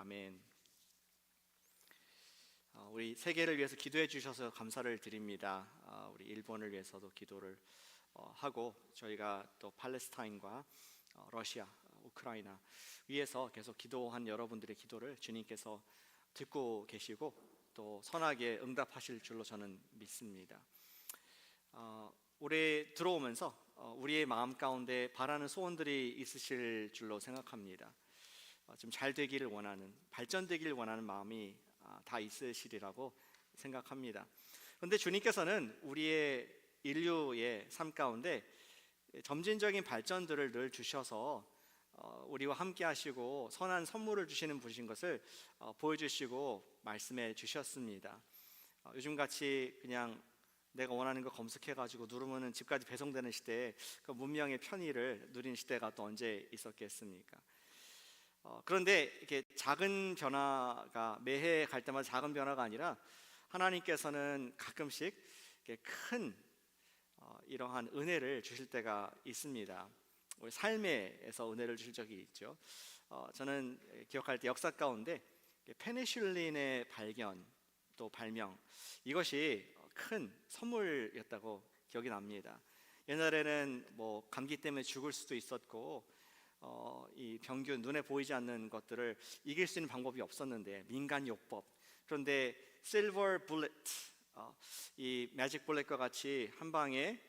아멘. 우리 세계를 위해서 기도해 주셔서 감사를 드립니다. 우리 일본을 위해서도 기도를 하고 저희가 또 팔레스타인과 러시아, 우크라이나 위해서 계속 기도한 여러분들의 기도를 주님께서 듣고 계시고 또 선하게 응답하실 줄로 저는 믿습니다. 올해 들어오면서 우리의 마음 가운데 바라는 소원들이 있으실 줄로 생각합니다. 좀 잘 되기를 원하는, 발전되기를 원하는 마음이 다 있으시리라고 생각합니다. 그런데 주님께서는 우리의 인류의 삶 가운데 점진적인 발전들을 늘 주셔서 우리와 함께 하시고 선한 선물을 주시는 분이신 것을 보여주시고 말씀해 주셨습니다. 요즘같이 그냥 내가 원하는 거 검색해가지고 누르면은 집까지 배송되는 시대에 그 문명의 편의를 누린 시대가 또 언제 있었겠습니까? 그런데 이렇게 작은 변화가 매해 갈 때마다 작은 변화가 아니라 하나님께서는 가끔씩 이렇게 큰 이러한 은혜를 주실 때가 있습니다. 우리 삶에서 은혜를 주실 적이 있죠. 저는 기억할 때 역사 가운데 페니실린의 발견 또 발명, 이것이 큰 선물이었다고 기억이 납니다. 옛날에는 뭐 감기 때문에 죽을 수도 있었고 이 병균, 눈에 보이지 않는 것들을 이길 수 있는 방법이 없었는데 민간요법, 그런데 실버 불렛, 이 매직 불렛과 같이 한 방에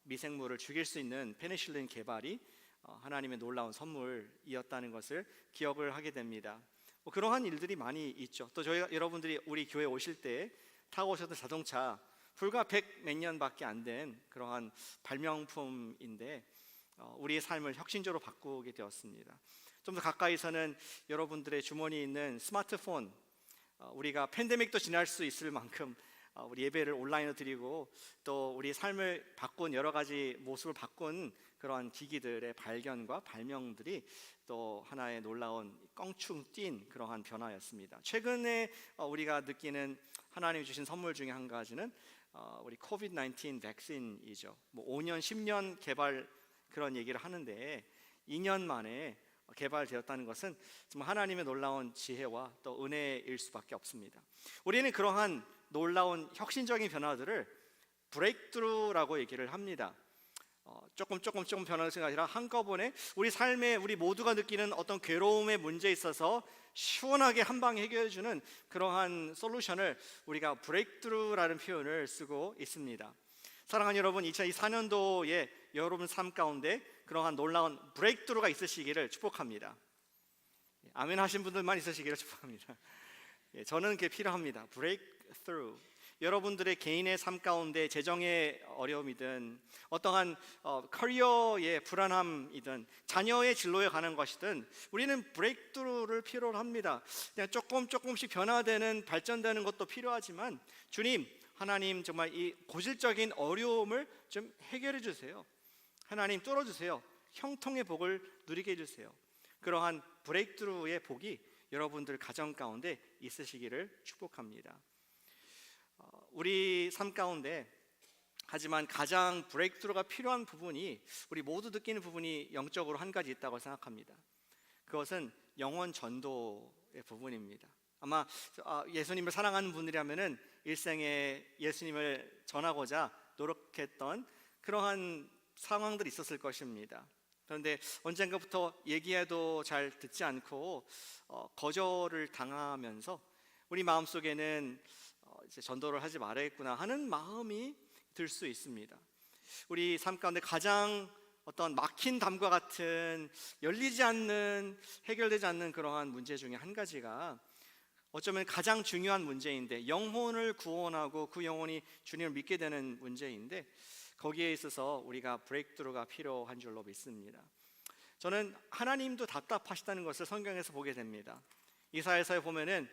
미생물을 죽일 수 있는 페니실린 개발이 하나님의 놀라운 선물이었다는 것을 기억을 하게 됩니다. 그러한 일들이 많이 있죠. 또 저희 여러분들이 우리 교회 오실 때 타고 오셨던 자동차, 불과 100 몇 년밖에 안 된 그러한 발명품인데 우리의 삶을 혁신적으로 바꾸게 되었습니다. 좀 더 가까이서는 여러분들의 주머니에 있는 스마트폰, 우리가 팬데믹도 지날 수 있을 만큼 우리 예배를 온라인으로 드리고 또 우리 삶을 바꾼 여러 가지 모습을 바꾼 그러한 기기들의 발견과 발명들이 또 하나의 놀라운 껑충 뛴 그러한 변화였습니다. 최근에 우리가 느끼는 하나님이 주신 선물 중에 한 가지는 우리 코비드-19 백신이죠. 뭐 5년, 10년 개발 그런 얘기를 하는데 2년 만에 개발되었다는 것은 정말 하나님의 놀라운 지혜와 또 은혜일 수밖에 없습니다. 우리는 그러한 놀라운 혁신적인 변화들을 브레이크트루라고 얘기를 합니다. 조금 변화가 아니라 한꺼번에 우리 삶에 우리 모두가 느끼는 어떤 괴로움의 문제에 있어서 시원하게 한 방에 해결해주는 그러한 솔루션을 우리가 브레이크트루라는 표현을 쓰고 있습니다. 사랑하는 여러분, 2024년도에 여러분 삶 가운데 그러한 놀라운 브레이크트루가 있으시기를 축복합니다. 아멘 하신 분들만 있으시기를 축복합니다. 저는 그게 필요합니다. 브레이크트루. 여러분들의 개인의 삶 가운데 재정의 어려움이든 어떠한 커리어의 불안함이든 자녀의 진로에 가는 것이든 우리는 브레이크트루를 필요로 합니다. 그냥 조금씩 변화되는 발전되는 것도 필요하지만 주님, 하나님 정말 이 고질적인 어려움을 좀 해결해 주세요. 하나님 뚫어주세요. 형통의 복을 누리게 해주세요. 그러한 브레이크트루의 복이 여러분들 가정 가운데 있으시기를 축복합니다. 우리 삶 가운데 하지만 가장 브레이크트루가 필요한 부분이 우리 모두 느끼는 부분이 영적으로 한 가지 있다고 생각합니다. 그것은 영혼 전도의 부분입니다. 아마 예수님을 사랑하는 분이라면은 일생에 예수님을 전하고자 노력했던 그러한 상황들이 있었을 것입니다. 그런데 언젠가부터 얘기해도 잘 듣지 않고 거절을 당하면서 우리 마음속에는 이제 전도를 하지 말아야겠구나 하는 마음이 들 수 있습니다. 우리 삶 가운데 가장 어떤 막힌 담과 같은 열리지 않는, 해결되지 않는 그러한 문제 중에 한 가지가 어쩌면 가장 중요한 문제인데, 영혼을 구원하고 그 영혼이 주님을 믿게 되는 문제인데 거기에 있어서 우리가 브레이크트루가 필요한 줄로 믿습니다. 저는 하나님도 답답하시다는 것을 성경에서 보게 됩니다. 이사야서에 보면은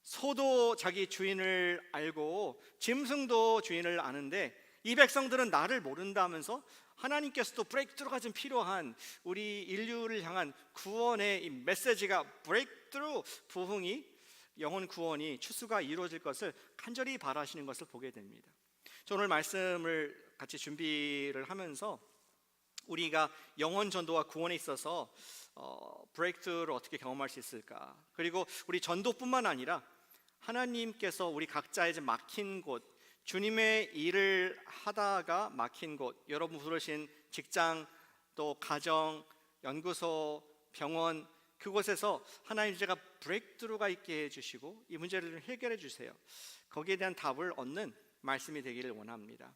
소도 자기 주인을 알고 짐승도 주인을 아는데 이 백성들은 나를 모른다 하면서 하나님께서도 브레이크트루가 좀 필요한 우리 인류를 향한 구원의 이 메시지가 브레이크트루, 부흥이, 영혼 구원이, 추수가 이루어질 것을 간절히 바라시는 것을 보게 됩니다. 저 오늘 말씀을 같이 준비를 하면서 우리가 영혼 전도와 구원에 있어서 브레이크트를 어떻게 경험할 수 있을까? 그리고 우리 전도뿐만 아니라 하나님께서 우리 각자의 이제 막힌 곳, 주님의 일을 하다가 막힌 곳, 여러분 부르신 직장, 또 가정, 연구소, 병원, 그곳에서 하나님 제가 브레이크트루가 있게 해주시고 이 문제를 해결해 주세요. 거기에 대한 답을 얻는 말씀이 되기를 원합니다.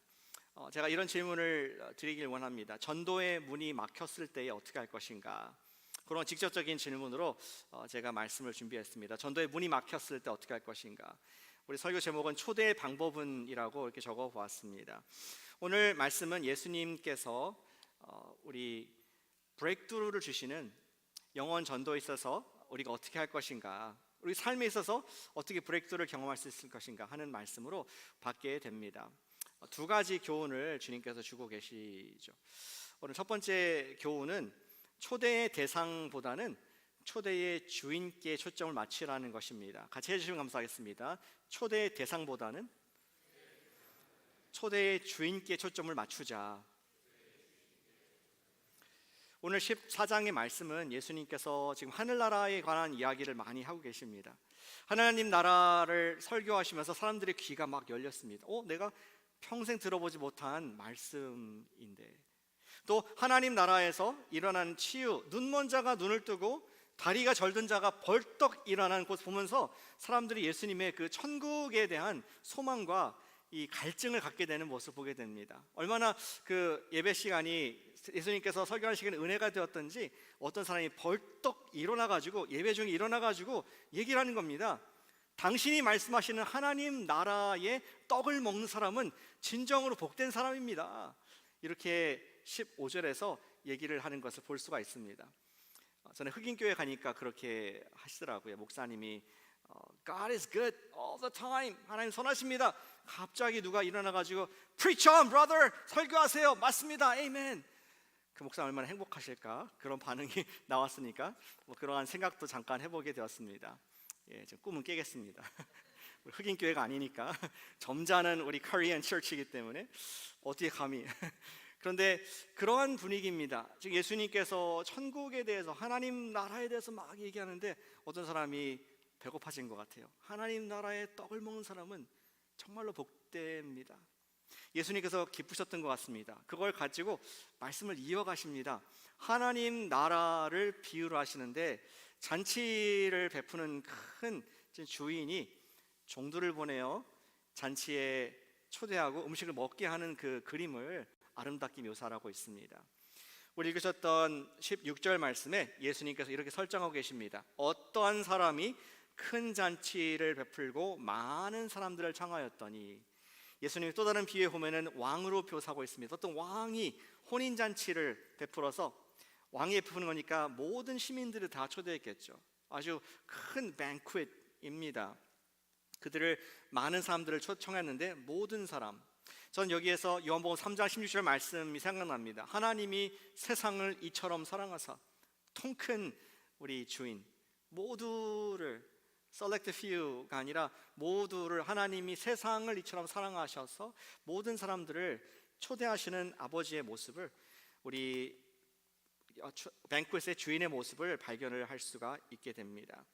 제가 이런 질문을 드리길 원합니다. 전도의 문이 막혔을 때에 어떻게 할 것인가? 그런 직접적인 질문으로 제가 말씀을 준비했습니다. 전도의 문이 막혔을 때 어떻게 할 것인가? 우리 설교 제목은 초대의 방법은이라고 이렇게 적어 보았습니다. 오늘 말씀은 예수님께서 우리 브레이크트루를 주시는 영혼 전도에 있어서 우리가 어떻게 할 것인가, 우리 삶에 있어서 어떻게 브레이크트루를 경험할 수 있을 것인가 하는 말씀으로 받게 됩니다. 두 가지 교훈을 주님께서 주고 계시죠. 오늘 첫 번째 교훈은 초대의 대상보다는 초대의 주인께 초점을 맞추라는 것입니다. 같이 해주시면 감사하겠습니다. 초대의 대상보다는 초대의 주인께 초점을 맞추자. 오늘 14장의 말씀은 예수님께서 지금 하늘나라에 관한 이야기를 많이 하고 계십니다. 하나님 나라를 설교하시면서 사람들의 귀가 막 열렸습니다. 내가 평생 들어보지 못한 말씀인데, 또 하나님 나라에서 일어난 치유, 눈먼 자가 눈을 뜨고 다리가 절든 자가 벌떡 일어나는 곳 보면서 사람들이 예수님의 그 천국에 대한 소망과 이 갈증을 갖게 되는 모습을 보게 됩니다. 얼마나 그 예배 시간이 예수님께서 설교하는 시간에 은혜가 되었던지 어떤 사람이 벌떡 일어나가지고 예배 중에 일어나가지고 얘기를 하는 겁니다. 당신이 말씀하시는 하나님 나라의 떡을 먹는 사람은 진정으로 복된 사람입니다. 이렇게 15절에서 얘기를 하는 것을 볼 수가 있습니다. 저는 흑인교회 가니까 그렇게 하시더라고요. 목사님이 God is good all the time. 하나님 선하십니다. 갑자기 누가 일어나가지고 Preach on, brother. 설교하세요. 맞습니다. 아멘. 그 목사 얼마나 행복하실까? 그런 반응이 나왔으니까 그러한 생각도 잠깐 해보게 되었습니다. 좀 꿈은 깨겠습니다. 흑인 교회가 아니니까 점잖은 우리 코리안 처치이기 때문에 어떻게 감히. 그런데 그러한 분위기입니다. 지금 예수님께서 천국에 대해서 하나님 나라에 대해서 막 얘기하는데 어떤 사람이 배고파진 것 같아요. 하나님 나라의 떡을 먹는 사람은 정말로 복됩니다. 예수님께서 기쁘셨던 것 같습니다. 그걸 가지고 말씀을 이어가십니다. 하나님 나라를 비유로 하시는데 잔치를 베푸는 큰 주인이 종들을 보내어 잔치에 초대하고 음식을 먹게 하는 그 그림을 아름답게 묘사하고 있습니다. 우리 읽으셨던 16절 말씀에 예수님께서 이렇게 설정하고 계십니다. 어떠한 사람이 큰 잔치를 베풀고 많은 사람들을 청하였더니, 예수님이 또 다른 비유에 보면은 왕으로 묘사하고 있습니다. 어떤 왕이 혼인잔치를 베풀어서, 왕이 베푸는 거니까 모든 시민들을 다 초대했겠죠. 아주 큰 뱅퀴트입니다. 그들을 많은 사람들을 초청했는데 모든 사람, 전 여기에서 요한복음 3장 16절 말씀이 생각납니다. 하나님이 세상을 이처럼 사랑하사, 통큰 우리 주인 모두를, select few가 아니라 모두를, 하나님이 세상을 이처럼 사랑하셔서 모든 사람들을 초대하시는 아버지의 모습을, 우리 뱅크의 주인의 모습을 발견을 할 수가 있게 됩니다.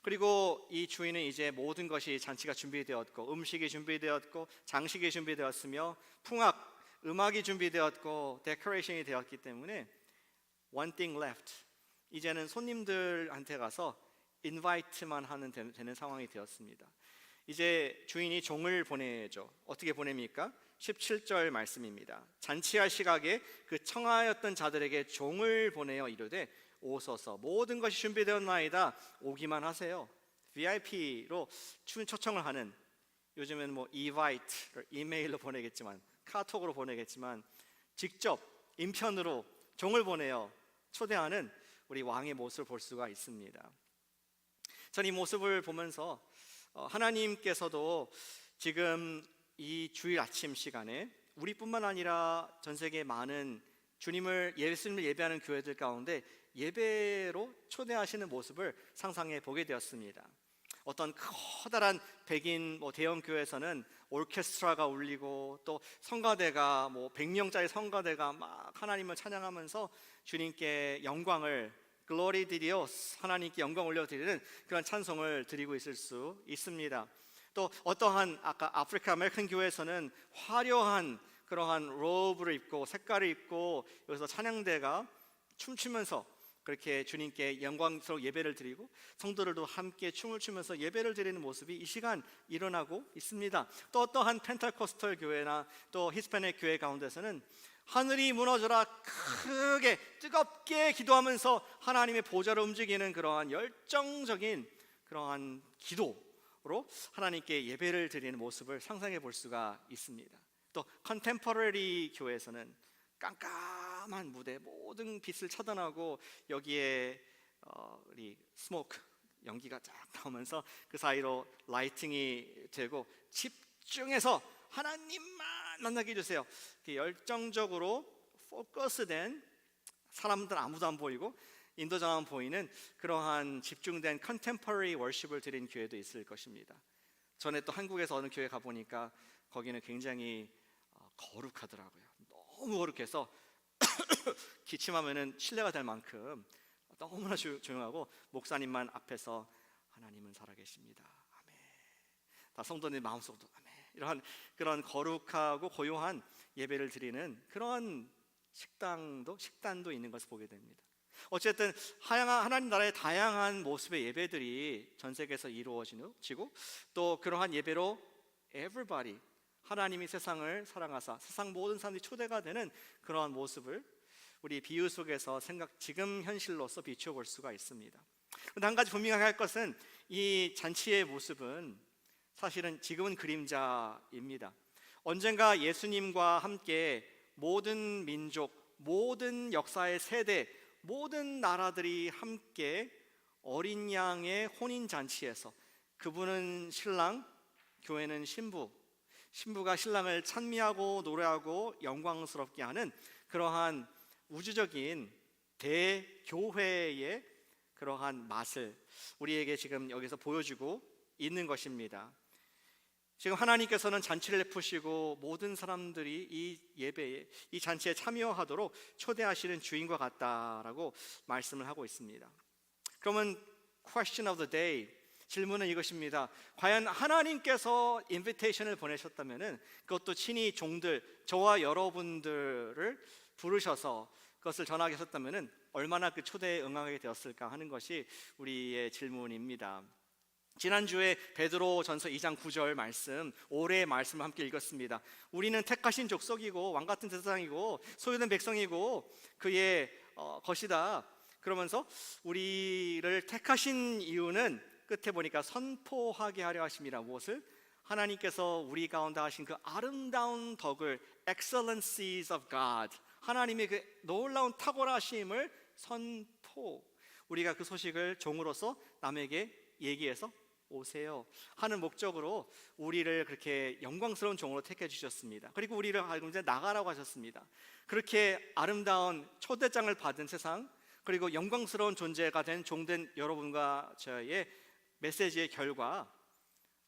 그리고 이 주인은 이제 모든 것이, 잔치가 준비되었고 음식이 준비되었고 장식이 준비되었으며 풍악, 음악이 준비되었고 데코레이션이 되었기 때문에 one thing left, 이제는 손님들한테 가서 인바이트만 하면 되는 상황이 되었습니다. 이제 주인이 종을 보내죠. 어떻게 보냅니까? 17절 말씀입니다. 잔치할 시각에 그 청하였던 자들에게 종을 보내어 이르되 오소서, 모든 것이 준비되었나이다, 오기만 하세요. VIP로 초청을 하는, 요즘은 뭐 invite를 이메일로 보내겠지만 카톡으로 보내겠지만 직접 인편으로 종을 보내어 초대하는 우리 왕의 모습을 볼 수가 있습니다. 전 이 모습을 보면서 하나님께서도 지금 이 주일 아침 시간에 우리뿐만 아니라 전 세계 많은 예수님을 예배하는 교회들 가운데 예배로 초대하시는 모습을 상상해 보게 되었습니다. 어떤 커다란 백인 대형 교회에서는 오케스트라가 울리고 또 성가대가 100명짜리 성가대가 막 하나님을 찬양하면서 주님께 영광을 글로리 디디오스 하나님께 영광 올려드리는 그런 찬송을 드리고 있을 수 있습니다. 또 어떠한 아까 아프리카 아메리칸 교회에서는 화려한 그러한 로브를 입고 색깔을 입고 여기서 찬양대가 춤추면서 그렇게 주님께 영광스러운 예배를 드리고 성도들도 함께 춤을 추면서 예배를 드리는 모습이 이 시간 일어나고 있습니다. 또 어떠한 펜테코스털 교회나 또 히스패닉 교회 가운데서는 하늘이 무너져라 크게 뜨겁게 기도하면서 하나님의 보좌를 움직이는 그러한 열정적인 그러한 기도로 하나님께 예배를 드리는 모습을 상상해 볼 수가 있습니다. 또 컨템퍼러리 교회에서는 깜깜한 무대 모든 빛을 차단하고 여기에 우리 스모크 연기가 쫙 나오면서 그 사이로 라이팅이 되고 집중해서 하나님만 만나게 해주세요. 열정적으로 포커스된 사람들 아무도 안 보이고 인도자만 보이는 그러한 집중된 컨템퍼러리 월십을 드린 교회도 있을 것입니다. 전에 또 한국에서 어느 교회 가보니까 거기는 굉장히 거룩하더라고요. 너무 거룩해서 기침하면은 실례가 될 만큼 너무나 조용하고 목사님만 앞에서 하나님은 살아계십니다. 아멘. 다 성도님 마음속도 아멘. 이러한 그런 거룩하고 고요한 예배를 드리는 그런 식단도 있는 것을 보게 됩니다. 어쨌든 하나님 나라의 다양한 모습의 예배들이 전 세계에서 이루어지고 또 그러한 예배로 everybody 하나님이 세상을 사랑하사 세상 모든 사람들이 초대가 되는 그러한 모습을 우리 비유 속에서 지금 현실로서 비추어 볼 수가 있습니다. 그런데 한 가지 분명하게 할 것은 이 잔치의 모습은 사실은 지금은 그림자입니다. 언젠가 예수님과 함께 모든 민족, 모든 역사의 세대, 모든 나라들이 함께 어린 양의 혼인 잔치에서 그분은 신랑, 교회는 신부, 신부가 신랑을 찬미하고 노래하고 영광스럽게 하는 그러한 우주적인 대교회의 그러한 맛을 우리에게 지금 여기서 보여주고 있는 것입니다. 지금 하나님께서는 잔치를 베푸시고 모든 사람들이 이 예배에 이 잔치에 참여하도록 초대하시는 주인과 같다라고 말씀을 하고 있습니다. 그러면 question of the day, 질문은 이것입니다. 과연 하나님께서 인비테이션을 보내셨다면은 그것도 친히 종들 저와 여러분들을 부르셔서 그것을 전하게 하셨다면은 얼마나 그 초대에 응하게 되었을까 하는 것이 우리의 질문입니다. 지난주에 베드로전서 2장 9절 말씀, 올해의 말씀을 함께 읽었습니다. 우리는 택하신 족속이고 왕같은 세상이고 소유된 백성이고 그의 것이다. 그러면서 우리를 택하신 이유는 끝에 보니까 선포하게 하려 하심이라. 무엇을? 하나님께서 우리 가운데 하신 그 아름다운 덕을, excellencies of God, 하나님의 그 놀라운 탁월하심을 선포, 우리가 그 소식을 종으로서 남에게 얘기해서 오세요 하는 목적으로 우리를 그렇게 영광스러운 종으로 택해 주셨습니다. 그리고 우리를 이제 나가라고 하셨습니다. 그렇게 아름다운 초대장을 받은 세상, 그리고 영광스러운 존재가 된 종된 여러분과 저의 메시지의 결과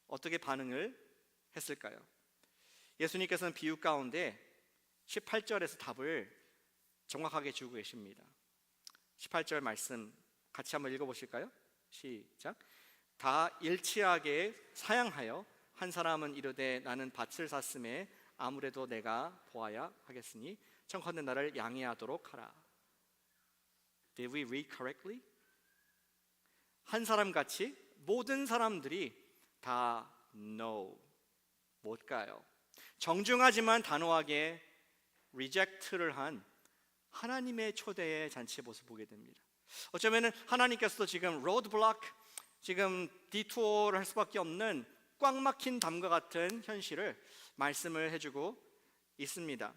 어떻게 반응을 했을까요? 예수님께서는 비유 가운데 18절에서 답을 정확하게 주고 계십니다. 18절 말씀 같이 한번 읽어보실까요? 시작. 다 일치하게 사양하여 한 사람은 이르되 나는 밭을 샀음에 아무래도 내가 보아야 하겠으니 청컨대 나를 양해하도록 하라. Did we read correctly? 한 사람 같이 모든 사람들이 다 no, 못 가요. 정중하지만 단호하게 reject를 한 하나님의 초대의 잔치의 모습을 보게 됩니다. 어쩌면은 하나님께서도 지금 roadblock, 지금 디투어를 할 수밖에 없는 꽉 막힌 담과 같은 현실을 말씀을 해주고 있습니다.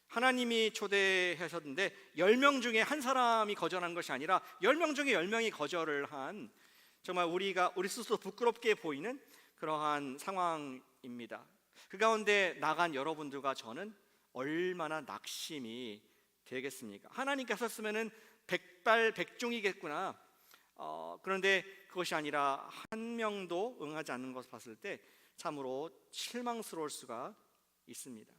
하나님이 초대하셨는데 10명 중에 한 사람이 거절한 것이 아니라 10명 중에 10명이 거절을 한, 정말 우리 스스로 부끄럽게 보이는 그러한 상황입니다. 그 가운데 나간 여러분들과 저는 얼마나 낙심이 되겠습니까? 하나님께서 했으면은 백발백중이겠구나, 그런데 그것이 아니라 한 명도 응하지 않는 것을 봤을 때 참으로 실망스러울 수가 있습니다.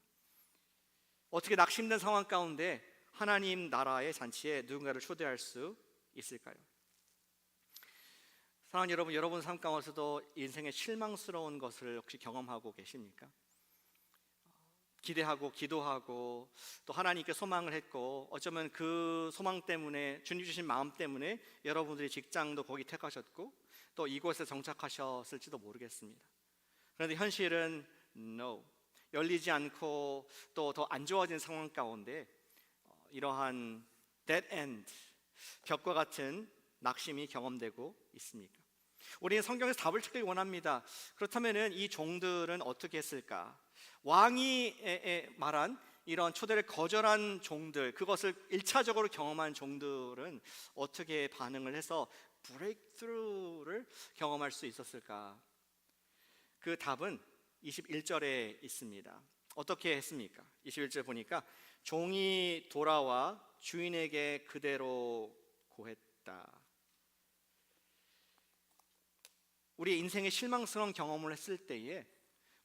어떻게 낙심된 상황 가운데 하나님 나라의 잔치에 누군가를 초대할 수 있을까요? 사랑하는 여러분, 여러분 삶 가운데서도 인생의 실망스러운 것을 혹시 경험하고 계십니까? 기대하고 기도하고 또 하나님께 소망을 했고 어쩌면 그 소망 때문에 주님 주신 마음 때문에 여러분들이 직장도 거기 택하셨고 또 이곳에 정착하셨을지도 모르겠습니다. 그런데 현실은 no, 열리지 않고 또 더 안 좋아진 상황 가운데 이러한 dead end, 벽과 같은 낙심이 경험되고 있습니까? 우리는 성경에서 답을 찾길 원합니다. 그렇다면 이 종들은 어떻게 했을까? 왕이 말한 이런 초대를 거절한 종들, 그것을 1차적으로 경험한 종들은 어떻게 반응을 해서 브레이크스루를 경험할 수 있었을까? 그 답은 21절에 있습니다. 어떻게 했습니까? 21절 보니까 종이 돌아와 주인에게 그대로 고했다. 우리 인생의 실망스러운 경험을 했을 때에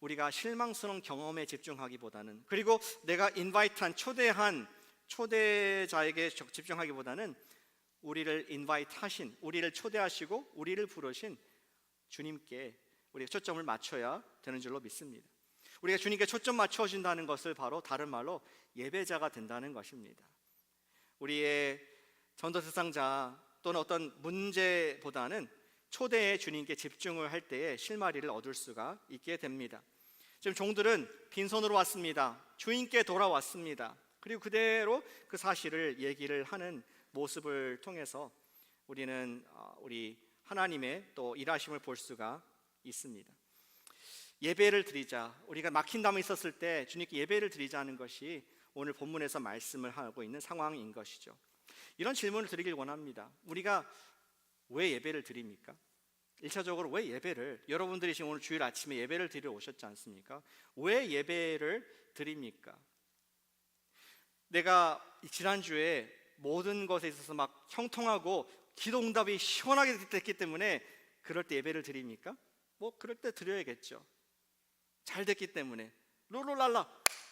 우리가 실망스러운 경험에 집중하기보다는, 그리고 내가 인바이트한 초대한 초대자에게 집중하기보다는 우리를 인바이트 하신, 우리를 초대하시고 우리를 부르신 주님께 우리가 초점을 맞춰야 되는 줄로 믿습니다. 우리가 주님께 초점 맞춰진다는 것을 바로 다른 말로 예배자가 된다는 것입니다. 우리의 전도대상자 또는 어떤 문제보다는 초대의 주님께 집중을 할 때에 실마리를 얻을 수가 있게 됩니다. 지금 종들은 빈손으로 왔습니다. 주인께 돌아왔습니다. 그리고 그대로 그 사실을 얘기를 하는 모습을 통해서 우리는 우리 하나님의 또 일하심을 볼 수가 있습니다. 예배를 드리자, 우리가 막힌 담이 있었을 때 주님께 예배를 드리자는 것이 오늘 본문에서 말씀을 하고 있는 상황인 것이죠. 이런 질문을 드리길 원합니다. 우리가 왜 예배를 드립니까? 1차적으로 왜 예배를, 여러분들이 지금 오늘 주일 아침에 예배를 드리러 오셨지 않습니까? 왜 예배를 드립니까? 내가 지난주에 모든 것에 있어서 막 형통하고 기도응답이 시원하게 됐기 때문에 그럴 때 예배를 드립니까? 뭐 그럴 때 드려야겠죠. 잘 됐기 때문에 룰루랄라,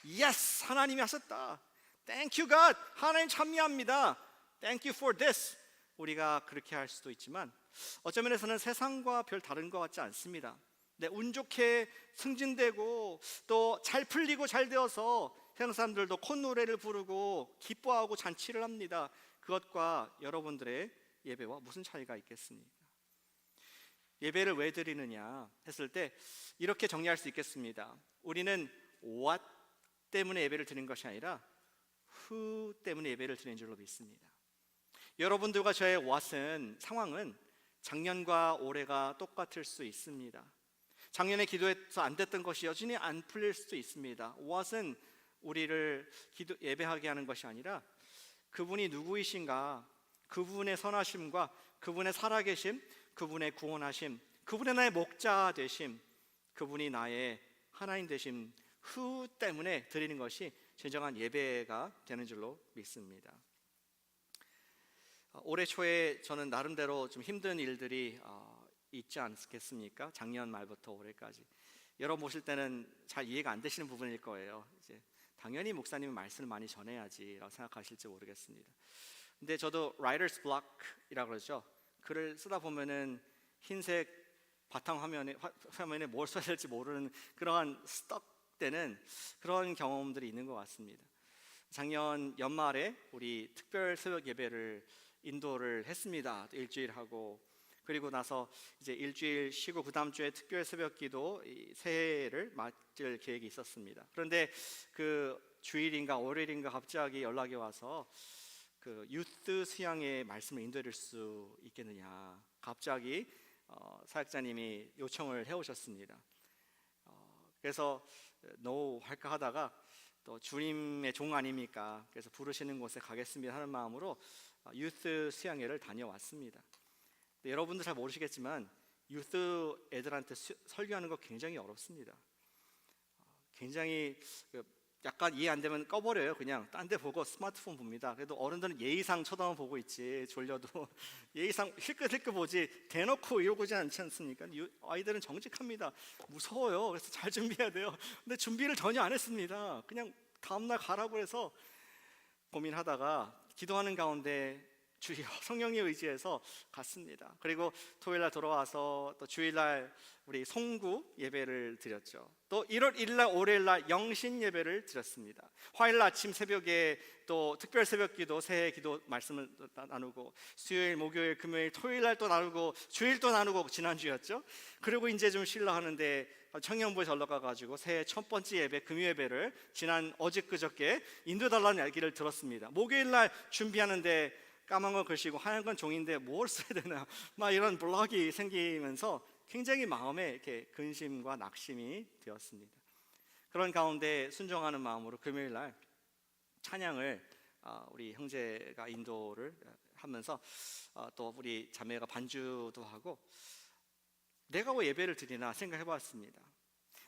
예스, 하나님이 하셨다, Thank you God, 하나님 찬미합니다, Thank you for this, 우리가 그렇게 할 수도 있지만 어쩌면 에서는 세상과 별 다른 것 같지 않습니다. 운 좋게 승진되고 또 잘 풀리고 잘 되어서 세상 사람들도 콧노래를 부르고 기뻐하고 잔치를 합니다. 그것과 여러분들의 예배와 무슨 차이가 있겠습니까? 예배를 왜 드리느냐 했을 때 이렇게 정리할 수 있겠습니다. 우리는 what 때문에 예배를 드리는 것이 아니라 who 때문에 예배를 드리는 줄로 믿습니다. 여러분들과 저의 what은, 상황은 작년과 올해가 똑같을 수 있습니다. 작년에 기도해서 안 됐던 것이 여전히 안 풀릴 수도 있습니다. what은 우리를 예배하게 하는 것이 아니라 그분이 누구이신가, 그분의 선하심과 그분의 살아계심, 그분의 구원하심, 그분의 나의 목자 되심, 그분이 나의 하나님 되심, who 때문에 드리는 것이 진정한 예배가 되는 줄로 믿습니다. 올해 초에 저는 나름대로 좀 힘든 일들이 있지 않겠습니까? 작년 말부터 올해까지. 여러분 보실 때는 잘 이해가 안 되시는 부분일 거예요. 이제 당연히 목사님은 말씀을 많이 전해야지라고 생각하실지 모르겠습니다. 근데 저도 writer's block이라고 그러죠. 글을 쓰다 보면은 흰색 바탕 화면에 뭘 써야 될지 모르는 그러한 스떡되는 그런 경험들이 있는 것 같습니다. 작년 연말에 우리 특별 새벽 예배를 인도를 했습니다. 일주일 하고, 그리고 나서 이제 일주일 쉬고 그 다음 주에 특별 새벽 기도 새해를 맞을 계획이 있었습니다. 그런데 그 주일인가 월요일인가 갑자기 연락이 와서 그 유스 수양의 말씀을 인도해줄 수 있겠느냐, 갑자기 사역자님이 요청을 해오셨습니다. 그래서 no 할까 하다가 또 주님의 종 아닙니까? 그래서 부르시는 곳에 가겠습니다 하는 마음으로 유스 수양회를 다녀왔습니다. 여러분들 잘 모르시겠지만 유스 애들한테 설교하는 거 굉장히 어렵습니다. 굉장히 약간 이해 안 되면 꺼버려요. 그냥 딴 데 보고 스마트폰 봅니다. 그래도 어른들은 예의상 쳐다만 보고 있지, 졸려도 예의상 힐끗힐끗 보지 대놓고 이러고지 않지 않습니까? 아이들은 정직합니다. 무서워요. 그래서 잘 준비해야 돼요. 근데 준비를 전혀 안 했습니다. 그냥 다음날 가라고 해서 고민하다가 기도하는 가운데 주여 성령의 의지에서 갔습니다. 그리고 토요일날 돌아와서 또 주일날 우리 송구 예배를 드렸죠. 또 1월 1일날 월요일날 영신 예배를 드렸습니다. 화요일 아침 새벽에 또 특별 새벽기도 새해 기도 말씀을 나누고 수요일 목요일 금요일 토요일날 또 나누고 주일 또 나누고 지난주였죠. 그리고 이제 좀 쉬려 하는데 청년부에 절로 가가지고 새해 첫 번째 예배 금요 예배를 지난 어저께 인도달라는 얘기를 들었습니다. 목요일날 준비하는데 까만 건 글씨고 하얀 건 종인데 뭘 써야 되나 막 이런 블럭이 생기면서 굉장히 마음에 이렇게 근심과 낙심이 되었습니다. 그런 가운데 순종하는 마음으로 금요일날 찬양을 우리 형제가 인도를 하면서 또 우리 자매가 반주도 하고 내가 왜 예배를 드리나 생각해 봤습니다.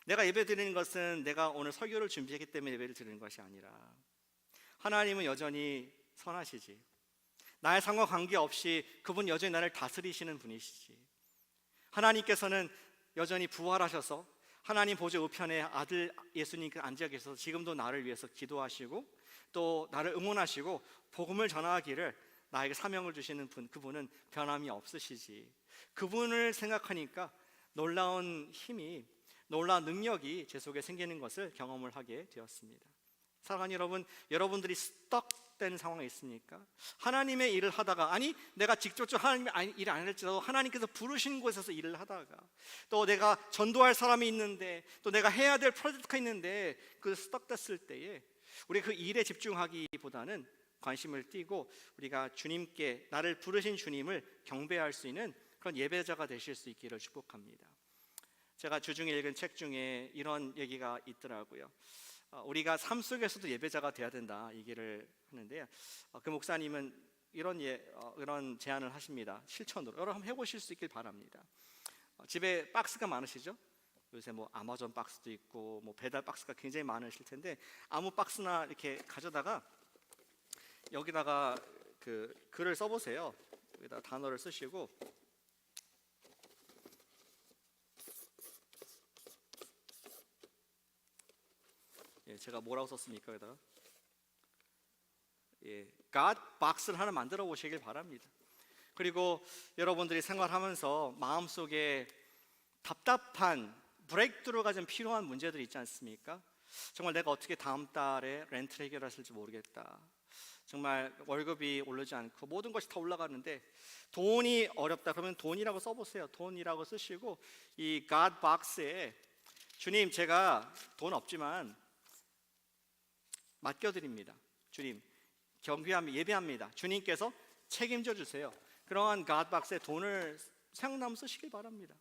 내가 예배 드리는 것은 내가 오늘 설교를 준비했기 때문에 예배를 드리는 것이 아니라 하나님은 여전히 선하시지, 나의 상과 관계없이 그분 여전히 나를 다스리시는 분이시지, 하나님께서는 여전히 부활하셔서 하나님 보좌 우편에 아들 예수님께 앉아 계셔서 지금도 나를 위해서 기도하시고 또 나를 응원하시고 복음을 전하기를 나에게 사명을 주시는 분, 그분은 변함이 없으시지. 그분을 생각하니까 놀라운 힘이, 놀라운 능력이 제 속에 생기는 것을 경험을 하게 되었습니다. 사랑하는 여러분, 여러분들이 스떡된 상황에 있습니까? 하나님의 일을 하다가, 아니 내가 직접적으로 하나님의 일을 안 할지라도 하나님께서 부르신 곳에서 일을 하다가 또 내가 전도할 사람이 있는데 또 내가 해야 될 프로젝트가 있는데 그 스떡됐을 때에 우리 그 일에 집중하기보다는 관심을 띠고 우리가 주님께, 나를 부르신 주님을 경배할 수 있는 그런 예배자가 되실 수 있기를 축복합니다. 제가 주중에 읽은 책 중에 이런 얘기가 있더라고요. 우리가 삶 속에서도 예배자가 돼야 된다 얘기를 하는데요. 그 목사님은 이런 제안을 하십니다. 실천으로 여러분 한번 해보실 수 있길 바랍니다. 집에 박스가 많으시죠? 요새 뭐 아마존 박스도 있고 뭐 배달 박스가 굉장히 많으실 텐데 아무 박스나 이렇게 가져다가 여기다가 그 글을 써보세요. 여기다 단어를 쓰시고 제가 뭐라고 썼습니까? 여기다가 God 박스를 하나 만들어 보시길 바랍니다. 그리고 여러분들이 생활하면서 마음속에 답답한 브레이크드루가 좀 필요한 문제들이 있지 않습니까? 정말 내가 어떻게 다음 달에 렌트를 해결하실지 모르겠다. 정말 월급이 오르지 않고 모든 것이 다 올라가는데 돈이 어렵다. 그러면 돈이라고 써보세요. 돈이라고 쓰시고 이 God 박스에 주님, 제가 돈 없지만 맡겨드립니다. 주님, 예배합니다. 주님께서 책임져 주세요. 그러한 God 박스에 돈을 생각나면 쓰시길 바랍니다.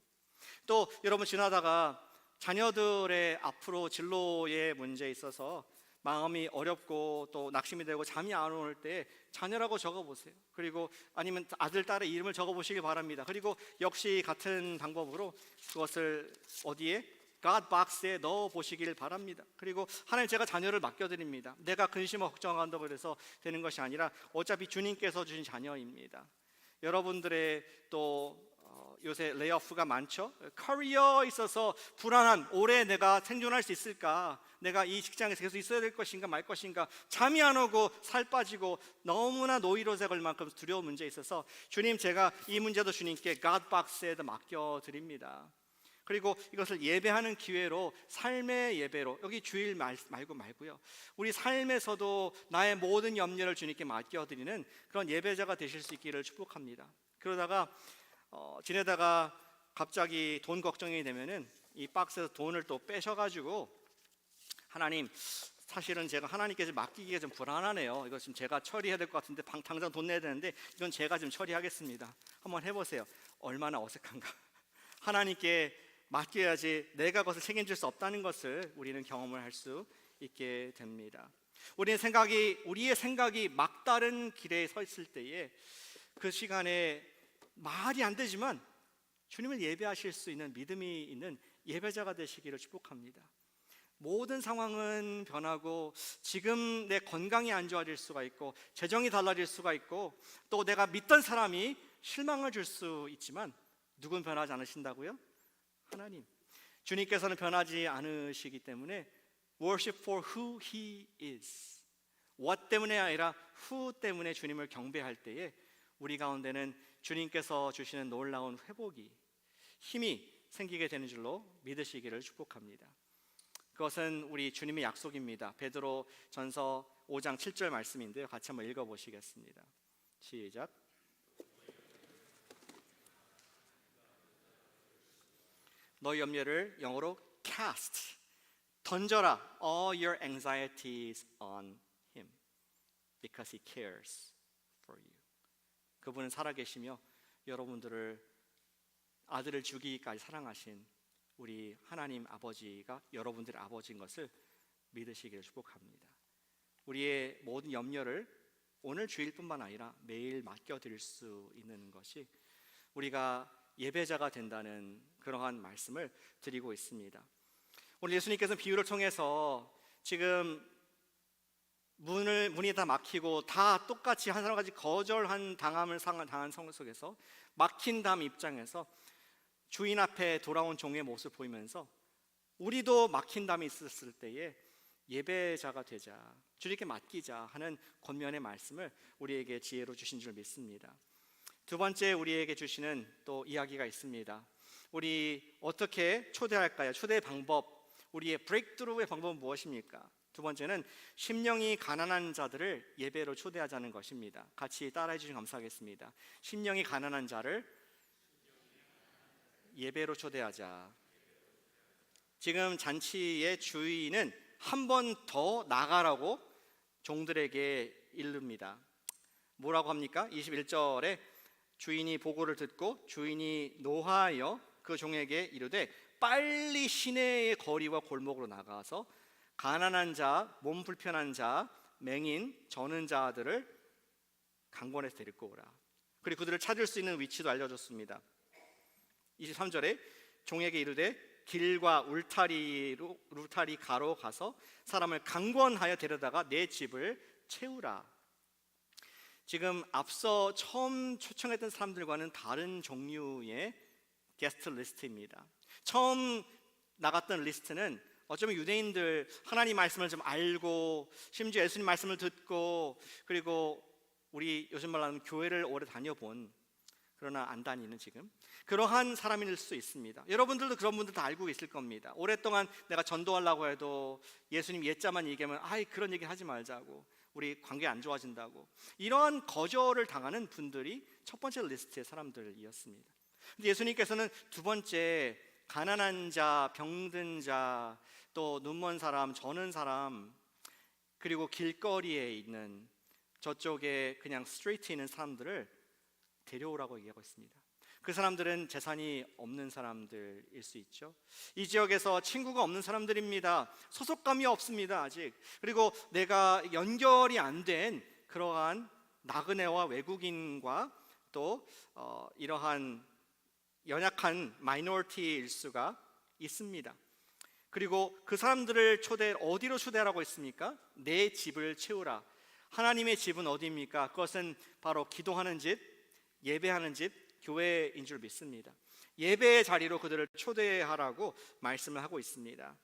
또 여러분 지나다가 자녀들의 앞으로 진로의 문제에 있어서 마음이 어렵고 또 낙심이 되고 잠이 안 올 때 자녀라고 적어보세요. 그리고 아니면 아들, 딸의 이름을 적어보시기 바랍니다. 그리고 역시 같은 방법으로 그것을 어디에? God 박스에 넣어보시길 바랍니다. 그리고 하나님, 제가 자녀를 맡겨드립니다. 내가 근심하고 걱정한다고 해서 되는 것이 아니라 어차피 주님께서 주신 자녀입니다. 여러분들의 또 요새 레이오프가 많죠. 커리어에 있어서 불안한, 올해 내가 생존할 수 있을까, 내가 이 직장에서 계속 있어야 될 것인가 말 것인가, 잠이 안 오고 살 빠지고 너무나 노이로제 걸 만큼 두려운 문제에 있어서 주님, 제가 이 문제도 주님께 God 박스에다 맡겨드립니다. 그리고 이것을 예배하는 기회로, 삶의 예배로, 여기 주일 말고요, 우리 삶에서도 나의 모든 염려를 주님께 맡겨드리는 그런 예배자가 되실 수 있기를 축복합니다. 그러다가 지내다가 갑자기 돈 걱정이 되면은 이 박스에서 돈을 또 빼셔가지고, 하나님, 사실은 제가 하나님께 맡기기가 좀 불안하네요. 이거 지금 제가 처리해야 될 것 같은데 당장 돈 내야 되는데 이건 제가 좀 처리하겠습니다. 한번 해보세요. 얼마나 어색한가. 하나님께 맡겨야지 내가 그것을 책임질 수 없다는 것을 우리는 경험을 할 수 있게 됩니다. 우리의 생각이 막다른 길에 서 있을 때에 그 시간에 말이 안 되지만 주님을 예배하실 수 있는 믿음이 있는 예배자가 되시기를 축복합니다. 모든 상황은 변하고 지금 내 건강이 안 좋아질 수가 있고 재정이 달라질 수가 있고 또 내가 믿던 사람이 실망을 줄 수 있지만 누군 변하지 않으신다고요? 하나님. 주님께서는 변하지 않으시기 때문에 worship for who He is. what 때문에 아니라 who 때문에 주님을 경배할 때에 우리 가운데는 주님께서 주시는 놀라운 회복이 힘이 생기게 되는 줄로 믿으시기를 축복합니다. 그것은 우리 주님의 약속입니다. 베드로 전서 5장 7절 말씀인데요, 같이 한번 읽어보시겠습니다. 시작. 너희 염려를 영어로 cast, 던져라 all your anxieties on him because he cares for you. 그분은 살아계시며 여러분들을 아들을 주기까지 사랑하신 우리 하나님 아버지가 여러분들의 아버지인 것을 믿으시기를 축복합니다. 우리의 모든 염려를 오늘 주일뿐만 아니라 매일 맡겨드릴 수 있는 것이 우리가 예배자가 된다는 그러한 말씀을 드리고 있습니다. 오늘 예수님께서는 비유를 통해서 지금 문이 다 막히고 다 똑같이 한 사람 같이 거절한 당함을 당한 성 속에서 막힌 다음 입장에서 주인 앞에 돌아온 종의 모습을 보이면서 우리도 막힌 담이 있었을 때에 예배자가 되자, 주님께 맡기자 하는 권면의 말씀을 우리에게 지혜로 주신 줄 믿습니다. 두 번째 우리에게 주시는 또 이야기가 있습니다. 우리 어떻게 초대할까요? 초대의 방법, 우리의 브레이크트루의 방법은 무엇입니까? 두 번째는 심령이 가난한 자들을 예배로 초대하자는 것입니다. 같이 따라해 주시면 감사하겠습니다. 심령이 가난한 자를 예배로 초대하자. 지금 잔치의 주인은 한 번 더 나가라고 종들에게 이릅니다. 뭐라고 합니까? 21절에 주인이 보고를 듣고 주인이 노하여 그 종에게 이르되 빨리 시내의 거리와 골목으로 나가서 가난한 자, 몸 불편한 자, 맹인, 저는 자들을 강권해서 데리고 오라. 그리고 그들을 찾을 수 있는 위치도 알려줬습니다. 23절에 종에게 이르되 길과 울타리 가로 가서 사람을 강권하여 데려다가 내 집을 채우라. 지금 앞서 처음 초청했던 사람들과는 다른 종류의 게스트 리스트입니다. 처음 나갔던 리스트는 어쩌면 유대인들 하나님 말씀을 좀 알고 심지어 예수님 말씀을 듣고 그리고 우리 요즘 말로 하면 교회를 오래 다녀본 그러나 안 다니는 지금 그러한 사람일 수 있습니다. 여러분들도 그런 분들 다 알고 있을 겁니다. 오랫동안 내가 전도하려고 해도 예수님 옛자만 얘기하면 아이 그런 얘기 하지 말자고, 우리 관계 안 좋아진다고, 이러한 거절을 당하는 분들이 첫 번째 리스트의 사람들이었습니다. 근데 예수님께서는 두 번째 가난한 자, 병든 자, 또 눈먼 사람, 저는 사람, 그리고 길거리에 있는 저쪽에 그냥 스트리트에 있는 사람들을 데려오라고 얘기하고 있습니다. 그 사람들은 재산이 없는 사람들일 수 있죠. 이 지역에서 친구가 없는 사람들입니다. 소속감이 없습니다 아직. 그리고 내가 연결이 안 된 그러한 나그네와 외국인과 또 이러한 연약한 마이너리티일 수가 있습니다. 그리고 그 사람들을 어디로 초대하라고 했습니까? 내 집을 채우라. 하나님의 집은 어디입니까? 그것은 바로 기도하는 집, 예배하는 집, 교회인 줄 믿습니다. 예배의 자리로 그들을 초대하라고 말씀을 하고 있습니다.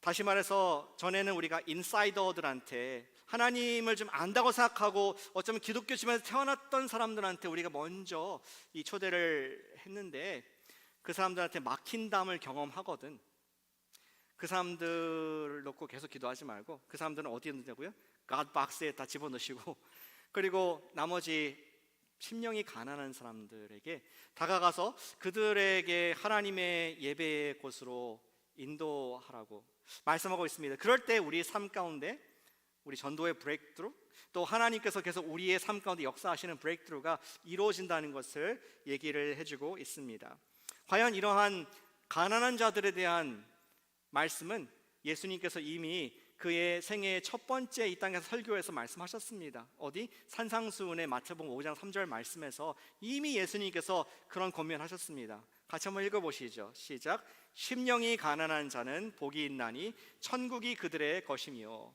다시 말해서 전에는 우리가 인사이더들한테 하나님을 좀 안다고 생각하고 어쩌면 기독교 집에서 태어났던 사람들한테 우리가 먼저 이 초대를 했는데 그 사람들한테 막힌 담을 경험하거든. 그 사람들을 놓고 계속 기도하지 말고 그 사람들은 어디에 넣냐고요? 갓박스에 다 집어넣으시고 그리고 나머지 심령이 가난한 사람들에게 다가가서 그들에게 하나님의 예배의 곳으로 인도하라고 말씀하고 있습니다. 그럴 때 우리의 삶 가운데 우리 전도의 브레이크트루, 또 하나님께서 계속 우리의 삶 가운데 역사하시는 브레이크트루가 이루어진다는 것을 얘기를 해주고 있습니다. 과연 이러한 가난한 자들에 대한 말씀은 예수님께서 이미 그의 생애의 첫 번째 이 땅에서 설교에서 말씀하셨습니다. 어디? 산상수훈의 마태복음 5장 3절 말씀에서 이미 예수님께서 그런 권면하셨습니다. 같이 한번 읽어보시죠. 시작. 심령이 가난한 자는 복이 있나니 천국이 그들의 것이며.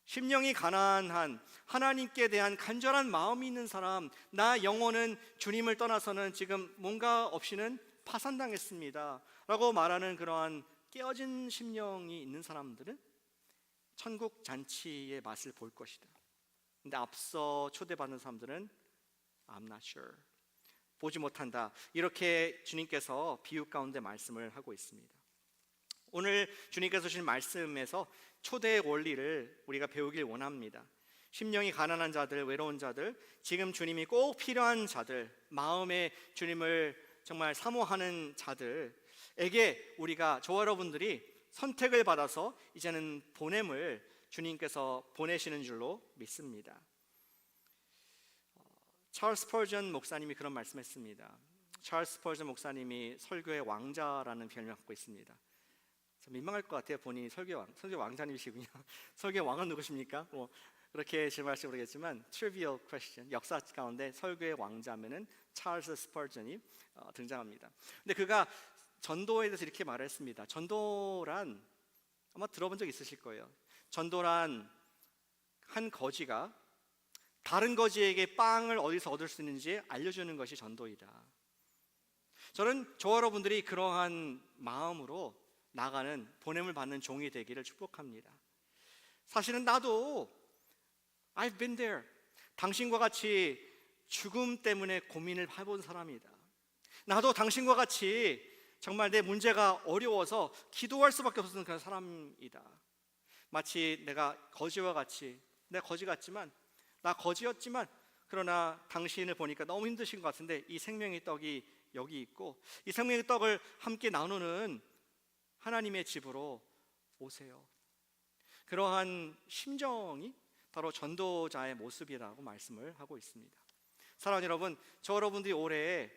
심령이 가난한, 하나님께 대한 간절한 마음이 있는 사람, 나 영혼은 주님을 떠나서는 지금 뭔가 없이는 파산당했습니다 라고 말하는 그러한 깨어진 심령이 있는 사람들은 천국 잔치의 맛을 볼 것이다. 근데 앞서 초대받는 사람들은 I'm not sure, 보지 못한다, 이렇게 주님께서 비유 가운데 말씀을 하고 있습니다. 오늘 주님께서 주신 말씀에서 초대의 원리를 우리가 배우길 원합니다. 심령이 가난한 자들, 외로운 자들, 지금 주님이 꼭 필요한 자들, 마음에 주님을 정말 사모하는 자들에게 우리가, 저와 여러분들이 선택을 받아서 이제는 보냄을 주님께서 보내시는 줄로 믿습니다. 찰스 스퍼전 목사님이 그런 말씀했습니다. 찰스 스퍼전 목사님이 설교의 왕자라는 별명을 갖고 있습니다. 민망할 것 같아요. 본인이 설교 왕자님이시군요. 설교 왕은 누구십니까? 그렇게 질문하실지 모르겠지만 trivial question, 역사 가운데 설교의 왕자면은 찰스 스퍼전이 등장합니다. 근데 그가 전도에 대해서 이렇게 말했습니다. 전도란, 아마 들어본 적 있으실 거예요. 전도란 한 거지가 다른 거지에게 빵을 어디서 얻을 수 있는지 알려주는 것이 전도이다. 저는 저와 여러분들이 그러한 마음으로 나가는, 보냄을 받는 종이 되기를 축복합니다. 사실은 나도 I've been there. 당신과 같이 죽음 때문에 고민을 해본 사람이다. 나도 당신과 같이 정말 내 문제가 어려워서 기도할 수밖에 없었던 그런 사람이다. 마치 내가 거지와 같이, 내가 거지 같지만, 나 거지였지만, 그러나 당신을 보니까 너무 힘드신 것 같은데 이 생명의 떡이 여기 있고 이 생명의 떡을 함께 나누는 하나님의 집으로 오세요. 그러한 심정이 바로 전도자의 모습이라고 말씀을 하고 있습니다. 사랑하는 여러분, 저 여러분들이 올해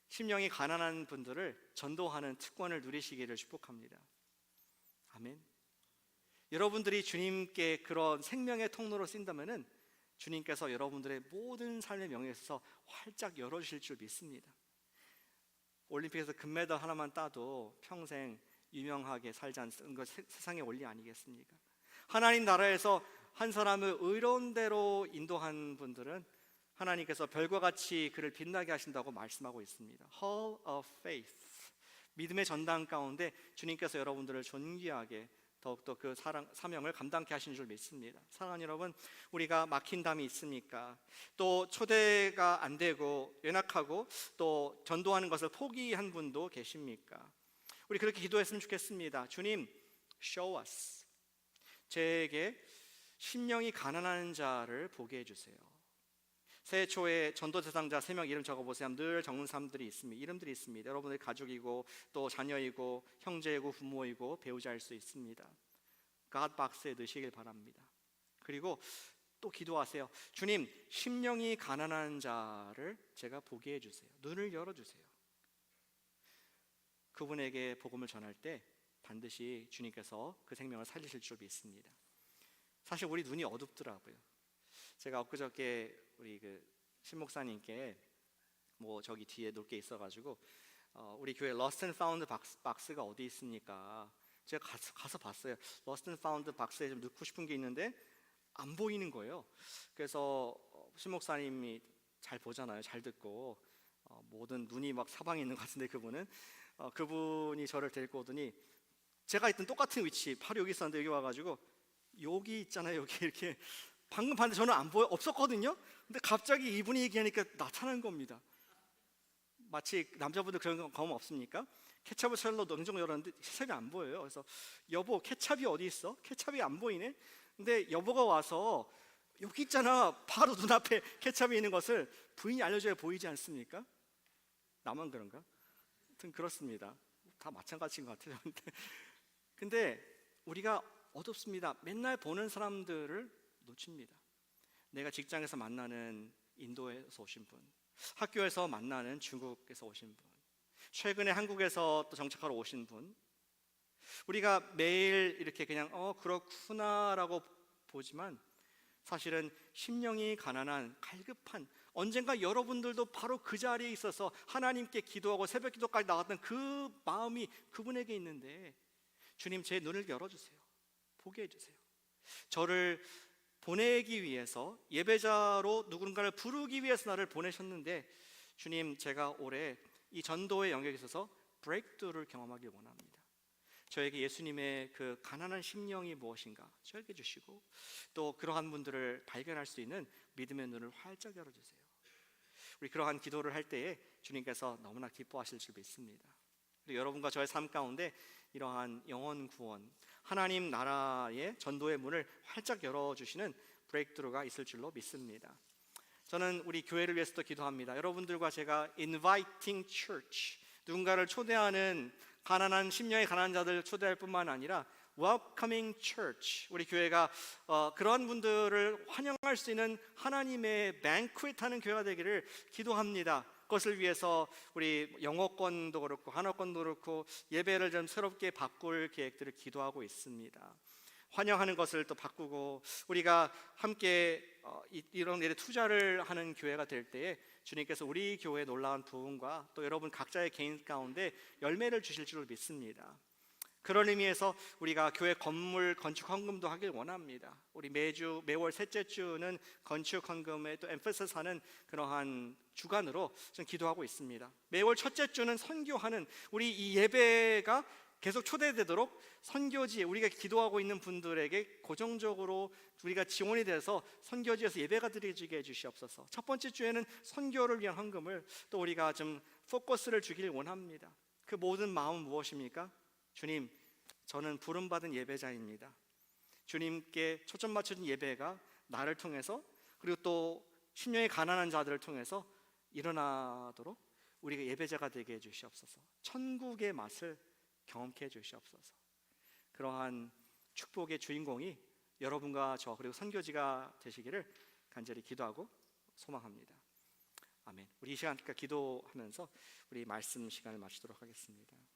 심령이 가난한 분들을 전도하는 특권을 누리시기를 축복합니다. 아멘. 여러분들이 주님께 그런 생명의 통로로 쓰인다면은 주님께서 여러분들의 모든 삶의 명예에서 활짝 열어주실 줄 믿습니다. 올림픽에서 금메달 하나만 따도 평생 유명하게 살자는 것 세상의 원리 아니겠습니까? 하나님 나라에서 한 사람을 의로운 대로 인도한 분들은 하나님께서 별과 같이 그를 빛나게 하신다고 말씀하고 있습니다. Hall of Faith, 믿음의 전당 가운데 주님께서 여러분들을 존귀하게 더욱더 그 사명을 감당케 하신 줄 믿습니다. 사랑하는 여러분, 우리가 막힌 담이 있습니까? 또 초대가 안 되고 연약하고 또 전도하는 것을 포기한 분도 계십니까? 우리 그렇게 기도했으면 좋겠습니다. 주님, show us. 제게 심령이 가난한 자를 보게 해주세요. 새해 초에 전도 대상자 3명 이름 적어보세요. 늘 적는 사람들이 있습니다. 이름들이 있습니다. 여러분들이 가족이고 또 자녀이고 형제이고 부모이고 배우자일 수 있습니다. 갓박스에 넣으시길 바랍니다. 그리고 또 기도하세요. 주님, 심령이 가난한 자를 제가 보게 해주세요. 눈을 열어주세요. 그분에게 복음을 전할 때 반드시 주님께서 그 생명을 살리실 줄 믿습니다. 사실 우리 눈이 어둡더라고요. 제가 엊그저께 우리 신목사님께 저기 뒤에 놓을 게 있어가지고 우리 교회 Lost and Found 박스가 어디 있습니까? 제가 가서 봤어요. Lost and Found 박스에 좀 넣고 싶은 게 있는데 안 보이는 거예요. 그래서 신목사님이 잘 보잖아요. 잘 듣고 모든 눈이 막 사방에 있는 것 같은데 그분이 저를 데리고 오더니 제가 있던 똑같은 위치 바로 여기 있었는데 여기 와가지고 여기 있잖아요. 여기 이렇게 방금 봤는데 저는 안 보여 없었거든요. 근데 갑자기 이분이 얘기하니까 나타난 겁니다. 마치 남자분들 그런 경험 없습니까? 케찹을 셀러 냉장고 열었는데 케찹이 안 보여요. 그래서 여보, 케찹이 어디 있어? 케찹이 안 보이네. 근데 여보가 와서 여기 있잖아, 바로 눈앞에 케찹이 있는 것을 부인이 알려줘야 보이지 않습니까? 나만 그런가? 하여튼 그렇습니다. 다 마찬가지인 것 같아요. 근데 우리가 어둡습니다. 맨날 보는 사람들을 놓칩니다. 내가 직장에서 만나는 인도에서 오신 분, 학교에서 만나는 중국에서 오신 분, 최근에 한국에서 또 정착하러 오신 분, 우리가 매일 이렇게 그냥 그렇구나라고 보지만 사실은 심령이 가난한 갈급한, 언젠가 여러분들도 바로 그 자리에 있어서 하나님께 기도하고 새벽 기도까지 나갔던 그 마음이 그분에게 있는데, 주님 제 눈을 열어주세요. 보게 해주세요. 저를 보내기 위해서, 예배자로 누군가를 부르기 위해서 나를 보내셨는데, 주님 제가 올해 이 전도의 영역에 있어서 브레이크스루를 경험하길 원합니다. 저에게 예수님의 그 가난한 심령이 무엇인가 저에게 주시고, 또 그러한 분들을 발견할 수 있는 믿음의 눈을 활짝 열어주세요. 우리 그러한 기도를 할 때에 주님께서 너무나 기뻐하실 줄 믿습니다. 그리고 여러분과 저의 삶 가운데 이러한 영혼 구원, 하나님 나라의 전도의 문을 활짝 열어주시는 브레이크스루가 있을 줄로 믿습니다. 저는 우리 교회를 위해서도 기도합니다. 여러분들과 제가 inviting church, 누군가를 초대하는, 가난한 심령의 가난한 자들 초대할 뿐만 아니라 welcoming church, 우리 교회가 그러한 분들을 환영할 수 있는 하나님의 banquet하는 교회가 되기를 기도합니다. 그것을 위해서 우리 영어권도 그렇고 한어권도 그렇고 예배를 좀 새롭게 바꿀 계획들을 기도하고 있습니다. 환영하는 것을 또 바꾸고, 우리가 함께 이런 일에 투자를 하는 교회가 될 때에 주님께서 우리 교회의 놀라운 부흥과 또 여러분 각자의 개인 가운데 열매를 주실 줄 믿습니다. 그런 의미에서 우리가 교회 건물 건축 헌금도 하길 원합니다. 우리 매월 셋째 주는 건축 헌금에 또 엠퍼서스하는 그러한 주간으로 좀 기도하고 있습니다. 매월 첫째 주는 선교하는, 우리 이 예배가 계속 초대되도록 선교지에 우리가 기도하고 있는 분들에게 고정적으로 우리가 지원이 돼서 선교지에서 예배가 드려지게 해주시옵소서. 첫 번째 주에는 선교를 위한 헌금을 또 우리가 좀 포커스를 주길 원합니다. 그 모든 마음은 무엇입니까? 주님, 저는 부름받은 예배자입니다. 주님께 초점 맞춰진 예배가 나를 통해서, 그리고 또 심령이 가난한 자들을 통해서 일어나도록 우리가 예배자가 되게 해주시옵소서. 천국의 맛을 경험케 해주시옵소서. 그러한 축복의 주인공이 여러분과 저 그리고 선교지가 되시기를 간절히 기도하고 소망합니다. 아멘. 우리 이 시간 기도하면서 우리 말씀 시간을 마치도록 하겠습니다.